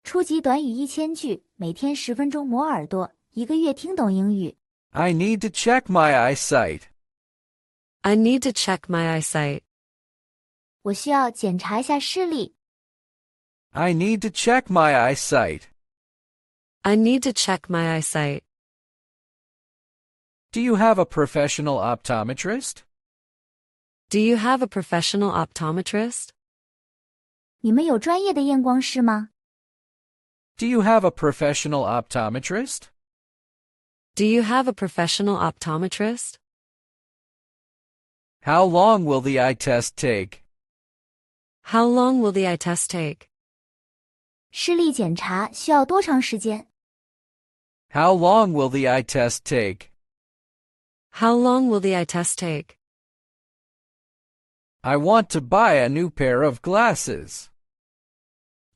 初级短语1000句，每天10分钟磨耳朵，一个月听懂英语。I need to check my eyesight. I need to check my eyesight. 我需要检查一下视力。I need to check my eyesight. I need to check my eyesight. Do you have a professional optometrist? Do you have a professional optometrist? 你们有专业的验光师吗？ Do you have a professional optometrist? Do you have a professional optometrist? How long will the eye test take? How long will the eye test take? 视力检查需要多长时间？ How long will the eye test take? How long will the eye test take? I want to buy a new pair of glasses.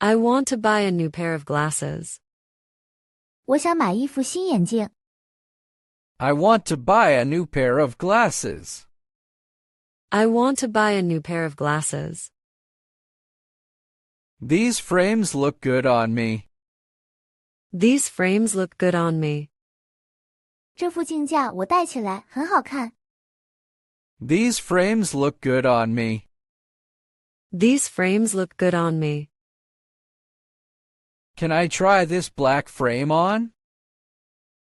I want to buy a new pair of glasses. 我想买一副新眼镜。 I want to buy a new pair of glasses. I want to buy a new pair of glasses. These frames look good on me. These frames look good on me. 这副镜架我戴起来很好看。 These frames look good on me. These frames look good on me. Can I try this black frame on?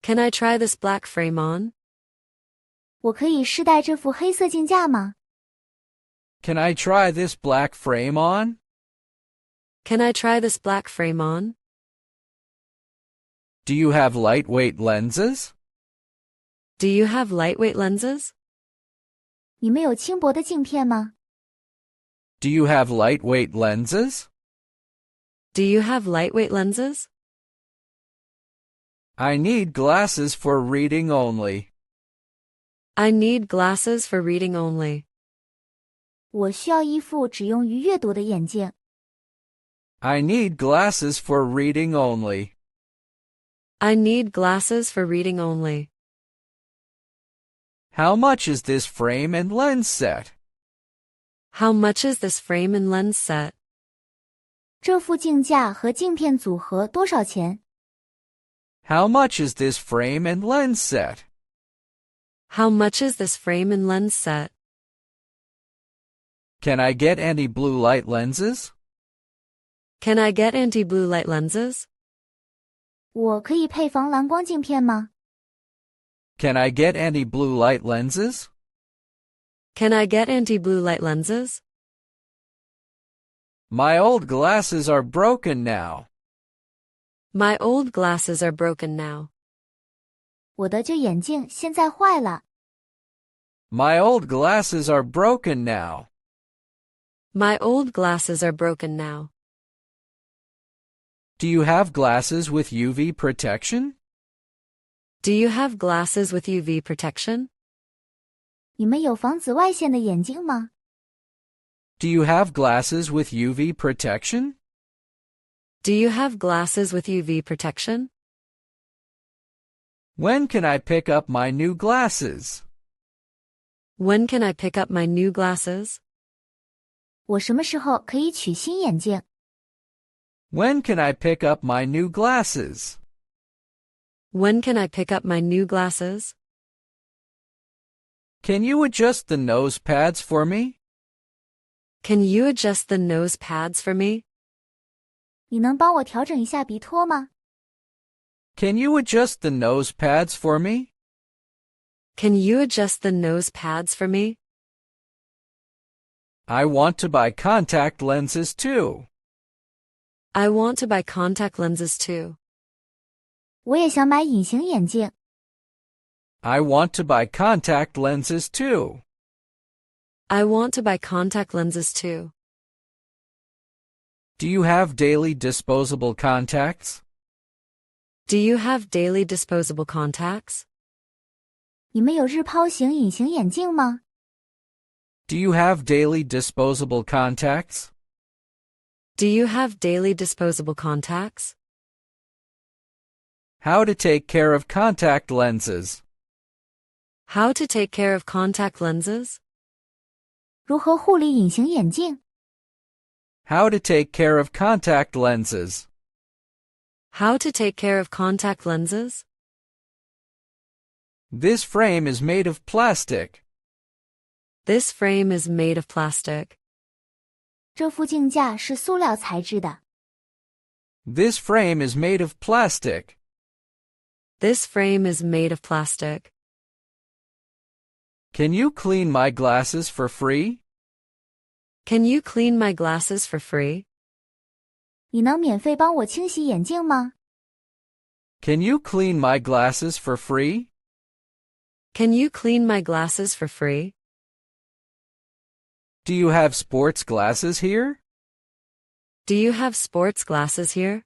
Can I try this black frame on? 我可以试戴这副黑色镜架吗？ Can I try this black frame on? Can I try this black frame on? Do you have lightweight lenses? Do you have lightweight lenses? 你们有轻薄的镜片吗？ Do you have lightweight lenses? Do you have lightweight lenses? I need glasses for reading only. I need glasses for reading only. 我需要一副只用于阅读的眼镜。 I need glasses for reading only. I need glasses for reading only. How much is this frame and lens set? How much is this frame and lens set? 这副镜架和镜片组合多少钱？ How much is this frame and lens set? How much is this frame and lens set? Can I get any blue light lenses? Can I get anti-blue light lenses? 我可以配防蓝光镜片吗？ Can I get any blue light lenses? Can I get anti-blue light lenses? My old glasses are broken now. My old glasses are broken now. 我的旧眼镜现在坏了。 My old glasses are broken now. My old glasses are broken now. Do you have glasses with UV protection? Do you have glasses with UV protection? 你们有防紫外线的眼镜吗？ Do you have glasses with UV protection? Do you have glasses with UV protection? When can I pick up my new glasses? When can I pick up my new glasses? 我什么时候可以取新眼镜？ When can I pick up my new glasses? When can I pick up my new glasses? Can you adjust the nose pads for me? Can you adjust the nose pads for me? 你能帮我调整一下鼻托吗？ Can you adjust the nose pads for me? Can you adjust the nose pads for me? I want to buy contact lenses too. I want to buy contact lenses too. 我也想买隐形眼镜。 I want to buy contact lenses too. I want to buy contact lenses too. Do you have daily disposable contacts? Do you have daily disposable contacts? 你们有日抛型隐形眼镜吗？ Do you have daily disposable contacts? Do you have daily disposable contacts? How to take care of contact lenses. How to take care of contact lenses? 如何护理隐形眼镜？ How to take care of contact lenses. How to take care of contact lenses? This frame is made of plastic. This frame is made of plastic. 这副镜架是塑料材质的。This frame is made of plastic. This frame is made of plastic. Can you clean my glasses for free? Can you clean my glasses for free? 你能免费帮我清洗眼镜吗？ Can you clean my glasses for free? Can you clean my glasses for free? Do you have sports glasses here? Do you have sports glasses here?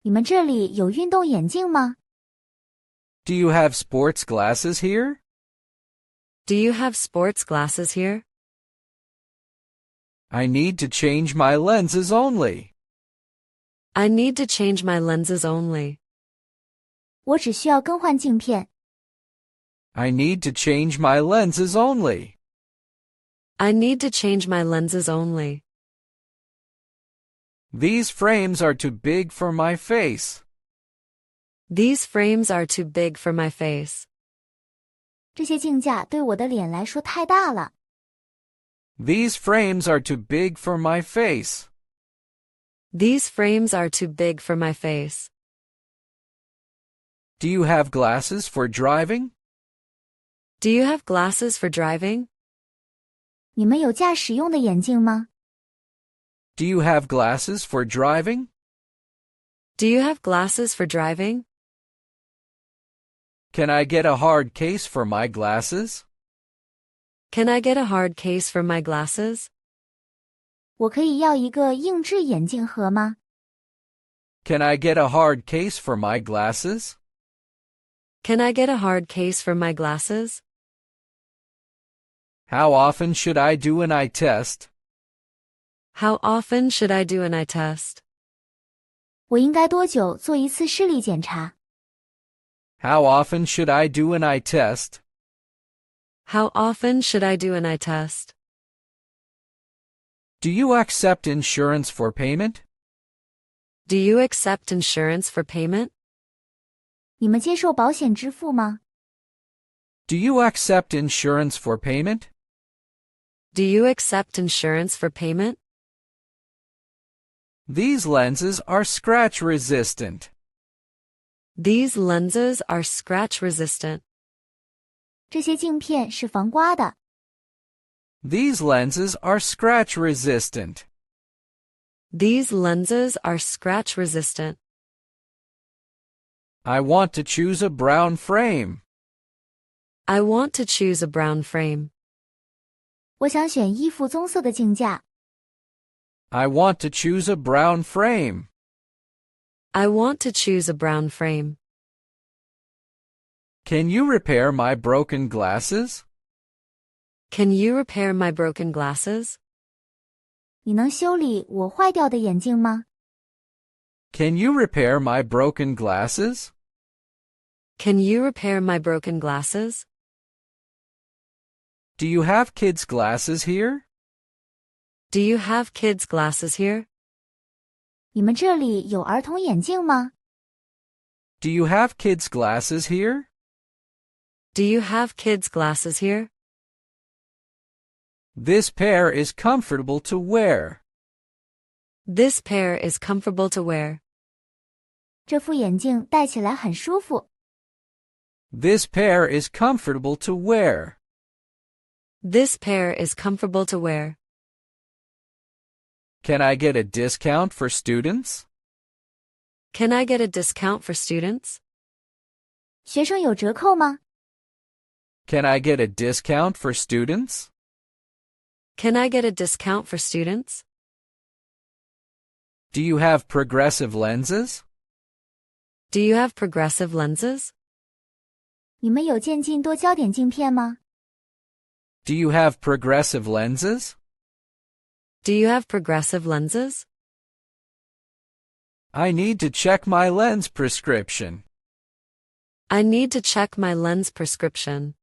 你们这里有运动眼镜吗？ Do you have sports glasses here? Do you have sports glasses here? I need to change my lenses only. I need to change my lenses only. 我只需要更换镜片。I need to change my lenses only. I need to change my lenses only. These frames are too big for my face. These frames are too big for my face. 这些镜架对我的脸来说太大了。These frames are too big for my face. These frames are too big for my face. Do you have glasses for driving? Do you have glasses for driving? 你们有驾驶用的眼镜吗？ Do you have glasses for driving? Do you have glasses for driving? Can I get a hard case for my glasses? Can I get a hard case for my glasses? 我可以要一个硬质眼镜盒吗？ Can I get a hard case for my glasses? Can I get a hard case for my glasses? How often should I do an eye test? How often should I do an eye test? 我应该多久做一次视力检查？ How often should I do an eye test? How often should I do an eye test? Do you accept insurance for payment? Do you accept insurance for payment? 你们接受保险支付吗？ Do you accept insurance for payment? Do you accept insurance for payment? These lenses are scratch resistant. These lenses are scratch resistant. 这些镜片是防刮的。 These lenses are scratch resistant. These lenses are scratch resistant. I want to choose a brown frame. I want to choose a brown frame. 我想选一副棕色的镜架。 I want to choose a brown frame. I want to choose a brown frame. Can you repair my broken glasses? Can you repair my broken glasses? 你能修理我坏掉的眼镜吗？ Can you repair my broken glasses? Can you repair my broken glasses? Do you have kids' glasses here? Do you have kids' glasses here? 你们这里有儿童眼镜吗？ Do you have kids' glasses here? Do you have kids' glasses here? This pair is comfortable to wear. This pair is comfortable to wear. 这副眼镜戴起来很舒服。 This pair is comfortable to wear. This pair is comfortable to wear. Can I get a discount for students? Can I get a discount for students? 学生有折扣吗？ Can I get a discount for students? Can I get a discount for students? Do you have progressive lenses? Do you have progressive lenses? 你们有渐进多焦点镜片吗？ Do you have progressive lenses? Do you have progressive lenses? I need to check my lens prescription. I need to check my lens prescription.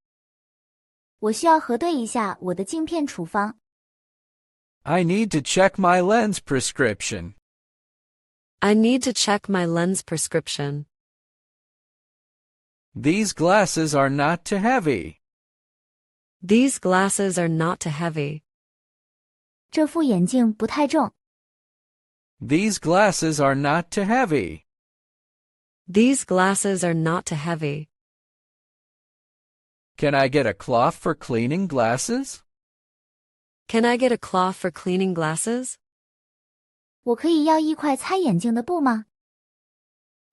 我需要核对一下我的镜片处方。 I need to check my lens prescription. I need to check my lens prescription. These glasses are not too heavy. These glasses are not too heavy. 这副眼镜不太重。These glasses are not too heavy. These glasses are not too heavy. Can I get a cloth for cleaning glasses? Can I get a cloth for cleaning glasses? 我可以要一块擦眼镜的布吗？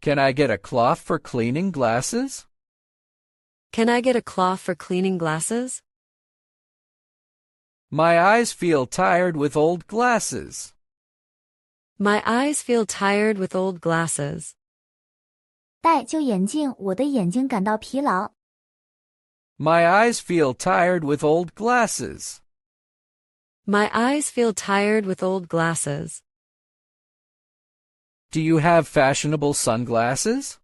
Can I get a cloth for cleaning glasses? Can I get a cloth for cleaning glasses? My eyes feel tired with old glasses. My eyes feel tired with old glasses. 戴旧眼镜，我的眼睛感到疲劳。My eyes feel tired with old glasses. My eyes feel tired with old glasses. Do you have fashionable sunglasses?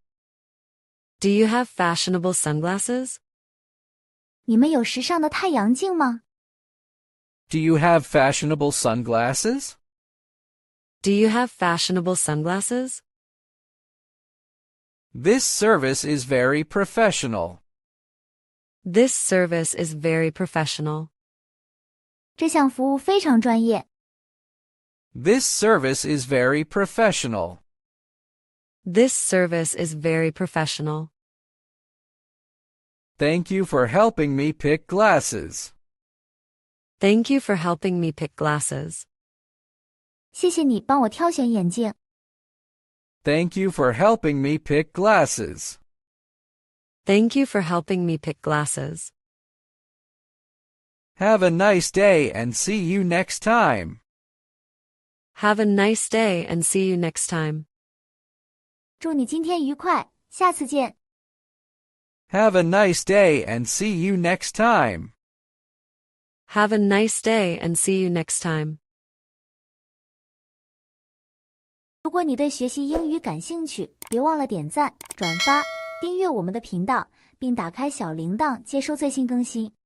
Do you have fashionable sunglasses? 你们有时尚的太阳镜吗？ Do you have fashionable sunglasses? Do you have fashionable sunglasses? This service is very professional. This service is very professional. 这项服务非常专业。This service is very professional. This service is very professional. Thank you for helping me pick glasses. Thank you for helping me pick glasses. 谢谢你帮我挑选眼镜。Thank you for helping me pick glasses. Thank you for helping me pick glasses. Have a nice day and see you next time. Have a nice day and see you next time. 祝你今天愉快，下次见。Have a nice day and see you next time. Have a nice day and see you next time. 如果你对学习英语感兴趣，别忘了点赞、转发、订阅我们的频道，并打开小铃铛接收最新更新。